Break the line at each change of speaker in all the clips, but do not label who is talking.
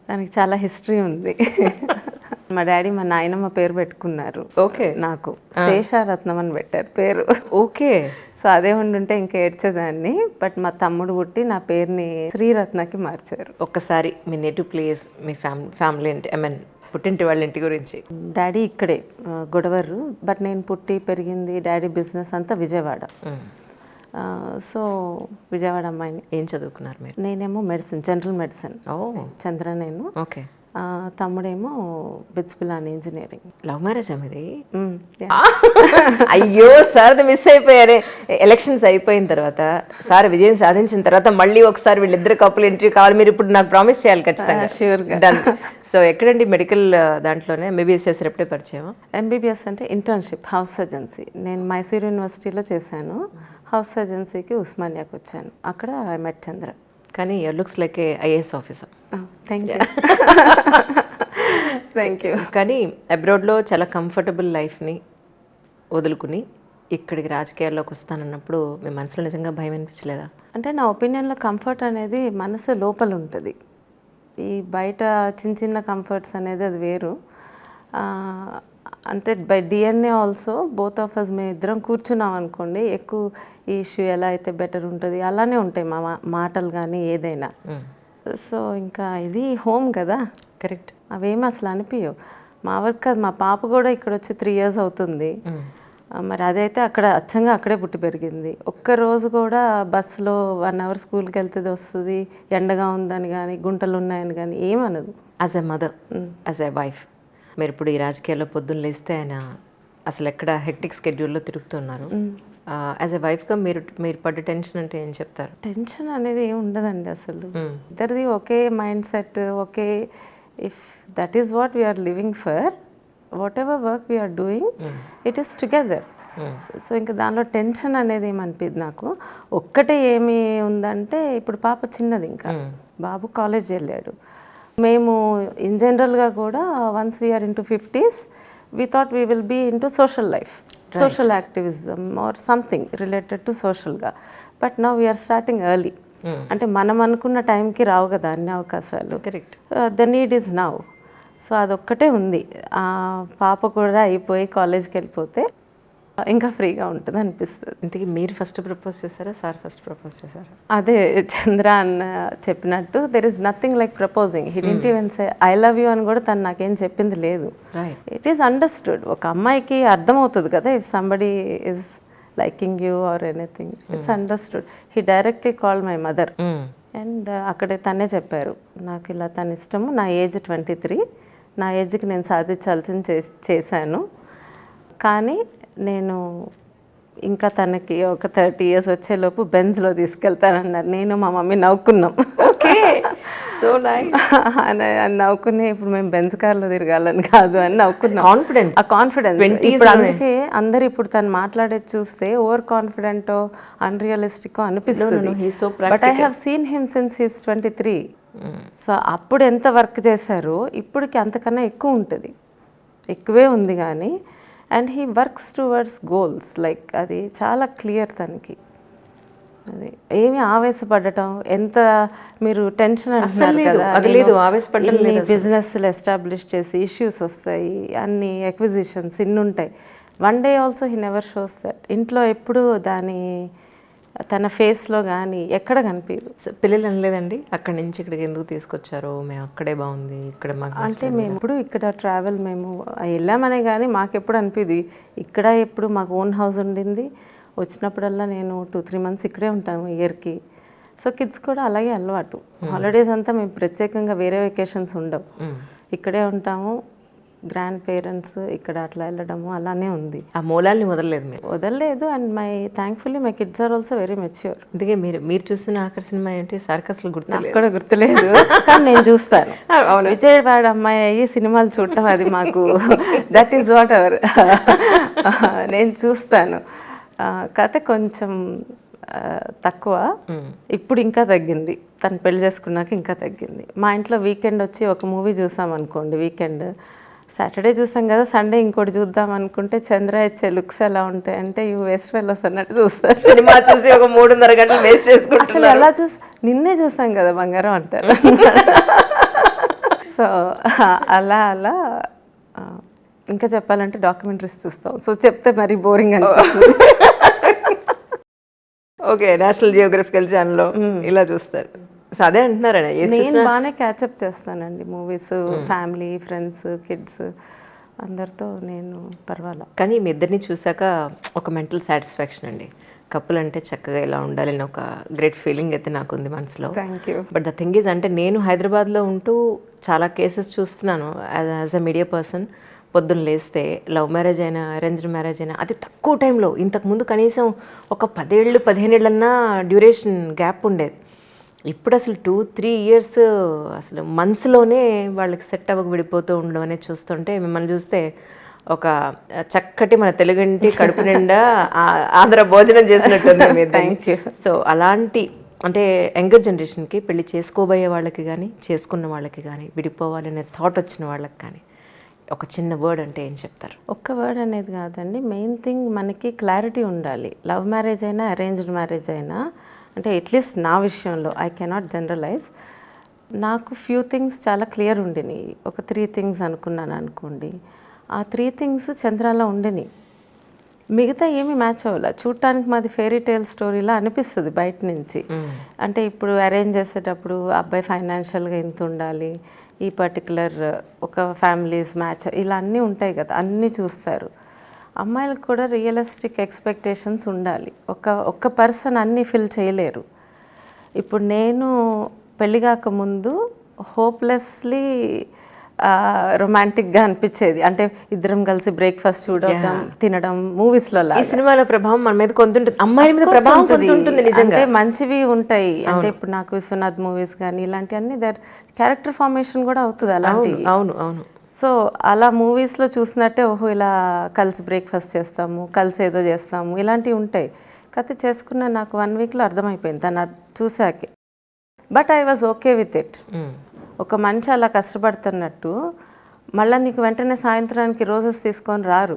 దానికి చాలా హిస్టరీ ఉంది. మా డాడీ మా నాయనమ్మ పేరు పెట్టుకున్నారు.
ఓకే.
నాకు శేషారత్నం అని పెట్టారు పేరు.
ఓకే.
సో అదే ఉండుంటే ఇంకా ఏడ్చేదాన్ని. బట్ మా తమ్ముడు పుట్టి నా పేరుని శ్రీరత్నకి మార్చారు.
ఒక్కసారి మీ నేటివ్ ప్లేస్, మీ ఫ్యామిలీ ఏంటి, ఐ మీన్ పుట్టింటి వాళ్ళ ఇంటి గురించి.
డాడీ ఇక్కడే గొడవరు, బట్ నేను పుట్టి పెరిగింది డాడీ బిజినెస్ అంతా విజయవాడ. సో విజయవాడ అమ్మాయిని.
ఏం చదువుకున్నారు మీరు?
నేనేమో మెడిసిన్, జనరల్ మెడిసిన్. చంద్ర నేను.
ఓకే.
తమ్ముడేమో BITS Pilani engineering.
Love marriage ఇది? అయ్యో సార్, మిస్ అయిపోయారే. ఎలక్షన్స్ అయిపోయిన తర్వాత, సార్ విజయం సాధించిన తర్వాత మళ్ళీ ఒకసారి వీళ్ళిద్దరు కపుల్ ఇంటర్వ్యూ కావాలి. మీరు ఇప్పుడు నాకు ప్రామిస్ చేయాలి ఖచ్చితంగా.
ష్యూర్గా.
డన్. సో ఎక్కడండి? మెడికల్ దాంట్లోనే ఎంబీబీఎస్ చేసారు? ఎప్పుడే పరిచయం?
ఎంబీబీఎస్ అంటే ఇంటర్న్షిప్ హౌస్ సర్జన్సీ. నేను మైసూర్ యూనివర్సిటీలో చేశాను. హౌస్ సర్జన్సీకి ఉస్మానియాకి వచ్చాను. అక్కడ ఐ మెట్ చంద్ర.
కానీ looks like A IAS officer.
Thank you. Thank you.
కానీ అబ్రాడ్లో చాలా కంఫర్టబుల్ లైఫ్ని వదులుకుని ఇక్కడికి రాజకీయాల్లోకి వస్తానన్నప్పుడు మీ మనసులో నిజంగా భయం అనిపించలేదా?
అంటే నా ఒపీనియన్లో కంఫర్ట్ అనేది మనసు లోపల ఉంటుంది. ఈ బయట చిన్న చిన్న కంఫర్ట్స్ అనేది అది వేరు. అంటే by DNA also both of us మేము ఇద్దరం కూర్చున్నాం అనుకోండి, ఎక్కువ ఈ ఇష్యూ ఎలా అయితే బెటర్ ఉంటుంది అలానే ఉంటాయి మా మాటలు కానీ ఏదైనా. సో ఇంకా ఇది హోమ్ కదా.
కరెక్ట్.
అవేమి అసలు అనిపించవు. మా వర్క్ కాదు, మా పాప కూడా ఇక్కడ వచ్చి 3 years అవుతుంది. మరి అదైతే అక్కడ అచ్చంగా అక్కడే పుట్టి పెరిగింది. ఒక్కరోజు కూడా బస్సులో 1 hour స్కూల్కి వెళ్తుంది వస్తుంది, ఎండగా ఉందని కానీ గుంటలు ఉన్నాయని కానీ ఏమనదు.
As a mother, as a wife, మీరు ఇప్పుడు ఈ రాజకీయాల్లో పొద్దున్న లేస్తే ఆయన అసలు ఎక్కడ హెక్టిక్ స్కెడ్యూల్లో తిరుగుతున్నారు. యాజ్ ఎ వైఫ్గా మీరు పడ్డ టెన్షన్ అంటే ఏం చెప్తారు?
టెన్షన్ అనేది ఏమి ఉండదండి అసలు. ఇద్దరిది ఒకే మైండ్ సెట్, ఒకే. If that is what we're living for, whatever work we're doing, it is together. So ఇంకా దానిలో టెన్షన్ అనేది ఏమనిపించదు నాకు. ఒక్కటే ఏమి ఉందంటే ఇప్పుడు పాప చిన్నది, ఇంకా బాబు కాలేజ్ వెళ్ళాడు. మేము ఇన్ జనరల్గా కూడా once we're into 50s we thought we will be into social life, right. Social activism or something related to social ga, but now we are starting early. అంటే మనం అనుకున్న టైంకి రావు కదా అన్ని అవకాశాలు.
Correct.
The need is now. So అదొక్కటే ఉంది. పాప కూడా అయిపోయి కాలేజ్కి వెళ్ళిపోతే ఇంకా ఫ్రీగా ఉంటుంది అనిపిస్తుంది.
ఇంతకీ మీరు ఫస్ట్ ప్రపోజ్ చేశారా, సార్ ఫస్ట్ ప్రపోజ్ చేశారా?
అదే చంద్ర అన్న చెప్పినట్టు, there is nothing like proposing. He didn't even say I love you అని కూడా తను నాకేం చెప్పింది లేదు. It is understood. ఒక అమ్మాయికి అర్థమవుతుంది కదా, if somebody is liking you or anything, it's understood. He directly called my mother and అక్కడే తనే చెప్పారు నాకు ఇలా తన ఇష్టము. నా ఏజ్ 23. నా ఏజ్కి నేను సాధించాల్సింది చేశాను. కానీ నేను ఇంకా తనకి ఒక 30 years వచ్చేలోపు బెంజ్లో తీసుకెళ్తానన్నారు. నేను మా మమ్మీ నవ్వుకున్నాం.
ఓకే, సో నైస్
అని నవ్వుకునే, ఇప్పుడు మేము బెంజ్ కార్లో తిరగాలని కాదు అని నవ్వుకున్నాం.
కాన్ఫిడెన్స్,
ఆ కాన్ఫిడెన్స్ ఇప్పుడు అందుకే అందరు ఇప్పుడు తను మాట్లాడేది చూస్తే ఓవర్ కాన్ఫిడెంటో అన్రియలిస్టికో అనిపిస్తుంది. But I have seen him since he's 23. So అప్పుడు ఎంత వర్క్ చేశారో ఇప్పటికి అంతకన్నా ఎక్కువ ఉంటుంది, ఎక్కువే ఉంది. కానీ and he works towards goals, like అది చాలా క్లియర్ తనకి. అది ఏమి ఆవేశపడటం, ఎంత మీరు టెన్షన్ అంటున్నారు కదా, బిజినెస్లు ఎస్టాబ్లిష్ చేసి ఇష్యూస్ వస్తాయి, అన్ని ఎక్విజిషన్స్ ఇన్ని ఉంటాయి. One day also he never shows that. ఇంట్లో ఎప్పుడు దాని తన ఫేస్లో కానీ ఎక్కడ కనిపించదు.
పిల్లలు అనలేదండి అక్కడి నుంచి ఇక్కడికి ఎందుకు తీసుకొచ్చారు, మేము అక్కడే బాగుంది ఇక్కడ
అంటే మేము ఇప్పుడు ఇక్కడ ట్రావెల్ మేము వెళ్ళామనే కానీ మాకెప్పుడు అనిపిది. ఇక్కడ ఎప్పుడు మాకు ఓన్ హౌస్ ఉండింది, వచ్చినప్పుడల్లా నేను 2-3 months ఇక్కడే ఉంటాను ఇయర్కి. సో కిడ్స్ కూడా అలాగే అలవాటు. హాలిడేస్ అంతా మేము ప్రత్యేకంగా వేరే వెకేషన్స్ ఉండవు, ఇక్కడే ఉంటాము. గ్రాండ్ పేరెంట్స్ ఇక్కడ అట్లా వెళ్ళడము అలానే ఉంది.
ఆ మూలాల్ని వదలలేదు మీరు?
వదలలేదు. And thankfully my kids are also very mature.
అందుకే మీరు చూసిన ఆకర్షణ ఏంటి? సర్కస్లు గుర్తులేదు,
కూడా గుర్తులేదు కానీ నేను చూస్తాను. విజయవాడ అమ్మాయి అయ్యి సినిమాలు చూడటం అది మాకు దట్ ఈస్ వాట్ ఎవర్. నేను చూస్తాను. కథ కొంచెం తక్కువ, ఇప్పుడు ఇంకా తగ్గింది. తను పెళ్లి చేసుకున్నాక ఇంకా తగ్గింది. మా ఇంట్లో వీకెండ్ వచ్చి ఒక మూవీ చూసాం అనుకోండి, వీకెండ్ సాటర్డే చూసాం కదా, సండే ఇంకోటి చూద్దాం అనుకుంటే చంద్ర ఇచ్చే లుక్స్ ఎలా ఉంటాయి అంటే యూ వేస్ట్ ఫెలోస్ అన్నట్టు చూస్తారు.
సినిమా చూసి ఒక 3.5 గంటలు వేస్ట్ చేసుకుంటారు.
అసలు ఎలా నిన్నే చూసాం కదా బంగారం అంటారు. సో అలా అలా ఇంకా చెప్పాలంటే డాక్యుమెంటరీస్ చూస్తాం. సో చెప్తే మరి బోరింగ్ అనిపిస్తుంది.
ఓకే, నేషనల్ జియోగ్రఫికల్ ఛానల్లో ఇలా చూస్తారు. సో అదే అంటున్నారా?
నేను బాగానే క్యాచప్ చేస్తానండి మూవీస్, ఫ్యామిలీ, ఫ్రెండ్స్, కిడ్స్ అందరితో నేను పర్వాలా.
కానీ మీ ఇద్దరిని చూసాక ఒక మెంటల్ సాటిస్ఫాక్షన్ అండి. కపుల్ అంటే చక్కగా ఇలా ఉండాలని ఒక గ్రేట్ ఫీలింగ్ అయితే నాకు ఉంది మనసులో.
Thank you.
But the thing is, అంటే నేను హైదరాబాద్లో ఉంటూ చాలా కేసెస్ చూస్తున్నాను యాజ్ అ మీడియా పర్సన్. పొద్దున్న లేస్తే లవ్ మ్యారేజ్ అయినా అరేంజ్డ్ మ్యారేజ్ అయినా అతి తక్కువ టైంలో, ఇంతకుముందు కనీసం ఒక 10 ఏళ్ళు 15 ఏళ్ళన్నా డ్యూరేషన్ గ్యాప్ ఉండేది. ఇప్పుడు అసలు 2-3 years అసలు మంత్స్లోనే వాళ్ళకి సెట్ అవ్వక విడిపోతూ ఉండడం అనేది చూస్తుంటే, మిమ్మల్ని చూస్తే ఒక చక్కటి మన తెలుగింటి కడుపు నిండా ఆంధ్ర భోజనం చేసినట్టుంది మీ
థ్యాంక్ యూ.
సో అలాంటి అంటే యంగర్ జనరేషన్కి పెళ్లి చేసుకోబోయే వాళ్ళకి కానీ, చేసుకున్న వాళ్ళకి కానీ, విడిపోవాలనే థాట్ వచ్చిన వాళ్ళకి కానీ ఒక చిన్న వర్డ్ అంటే ఏం చెప్తారు?
ఒక్క వర్డ్ అనేది కాదండి, మెయిన్ థింగ్ మనకి క్లారిటీ ఉండాలి. లవ్ మ్యారేజ్ అయినా అరేంజ్డ్ మ్యారేజ్ అయినా, అంటే అట్లీస్ట్ నా విషయంలో, ఐ కెనాట్ జనరలైజ్, నాకు ఫ్యూ థింగ్స్ చాలా క్లియర్ ఉండినాయి. ఒక 3 things అనుకున్నాను అనుకోండి. ఆ 3 things చంద్రాలో ఉండినాయి. మిగతా ఏమీ మ్యాచ్ అవ్వాలి. చూడటానికి మాది ఫెయిరీ టేల్ స్టోరీలా అనిపిస్తుంది బయట నుంచి. అంటే ఇప్పుడు అరేంజ్ చేసేటప్పుడు అబ్బాయి ఫైనాన్షియల్గా ఇంత ఉండాలి, ఈ పర్టికులర్ ఒక ఫ్యామిలీస్ మ్యాచ్, ఇలా అన్నీ ఉంటాయి కదా, అన్నీ చూస్తారు. అమ్మాయిలకు కూడా రియలిస్టిక్ ఎక్స్పెక్టేషన్స్ ఉండాలి. ఒక్క పర్సన్ అన్నీ ఫిల్ చేయలేరు. ఇప్పుడు నేను పెళ్ళి కాకముందు హోప్లెస్లీ రొమాంటిక్గా అనిపించేది. అంటే ఇద్దరం కలిసి బ్రేక్ఫాస్ట్ చూడడం, తినడం, మూవీస్లో.
ఈ సినిమాల ప్రభావం మన మీద కొంత ఉంటుంది, అమ్మాయి మీద ప్రభావం కొంత ఉంటుంది నిజంగా.
అంటే మంచివి ఉంటాయి. అంటే ఇప్పుడు నాకు విశ్వనాథ్ మూవీస్ కానీ ఇలాంటివన్నీ క్యారెక్టర్ ఫార్మేషన్ కూడా అవుతుంది అలాంటి.
అవును అవును.
సో అలా మూవీస్లో చూసినట్టే, ఓహో ఇలా కలిసి బ్రేక్ఫాస్ట్ చేస్తాము, కలిసి ఏదో చేస్తాము, ఇలాంటివి ఉంటాయి. కథ చేసుకున్న నాకు 1 weekలో అర్థమైపోయింది తను చూసాకే. But I was okay with it. ఒక మనిషి అలా కష్టపడుతున్నట్టు మళ్ళీ నీకు వెంటనే సాయంత్రానికి రోజెస్ తీసుకొని రారు.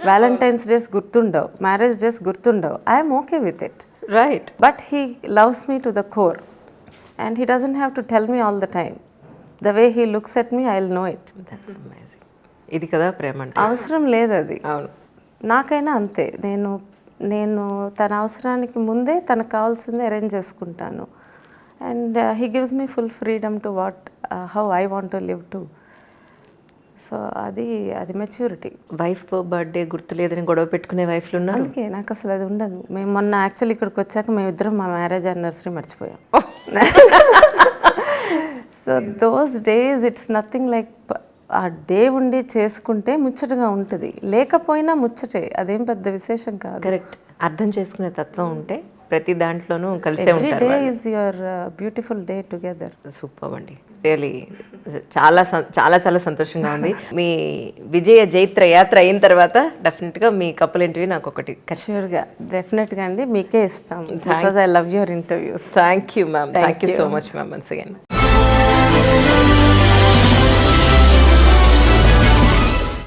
వ్యాలంటైన్స్ డేస్ గుర్తుండవు, మ్యారేజ్ డేస్ గుర్తుండవు. I'm okay with it.
Right.
But he loves me to the core and he doesn't have to tell me all the time. The way he looks at me, I will know it.
That's amazing. ఇది కదా ప్రేమ అంటే.
అవసరం లేదు అది.
అవును.
నాకైనా అంతే. నేను తన అవసరానికి ముందే తనకు కావాల్సిందే అరేంజ్ చేసుకుంటాను. And he gives me full freedom to how I want to live to. So అది మెచ్యూరిటీ.
వైఫ్ బర్త్డే గుర్తులేదని గొడవ పెట్టుకునే వైఫ్లు ఉన్నారు.
అందుకే నాకు అసలు అది ఉండదు. మేము మొన్న యాక్చువల్లీ ఇక్కడికి వచ్చాక మేమిద్దరం మా మ్యారేజ్ యానివర్సరీ మర్చిపోయాం. So those days it's nothing like, ఆ డే ఉండి చేసుకుంటే ముచ్చటగా ఉంటుంది, లేకపోయినా ముచ్చటే, అదేం పెద్ద విశేషం కాదు.
కరెక్ట్. అర్థం చేసుకునే తత్వం ఉంటే ప్రతి దాంట్లోనూ కలిసే ఉంటారు.
Every day is your beautiful day together.
Super అండి, రియలీ చాలా చాలా చాలా సంతోషంగా ఉంది. మీ విజయ జైత్ర యాత్ర అయిన తర్వాత డెఫినెట్గా మీ కపుల్ ఇంటర్వ్యూ నాకు ఒకటి
షూర్గా, డెఫినెట్గా అండి, మీకే ఇస్తాం. Because I love your interviews.
Thank you ma'am. Thank you so much ma'am once again.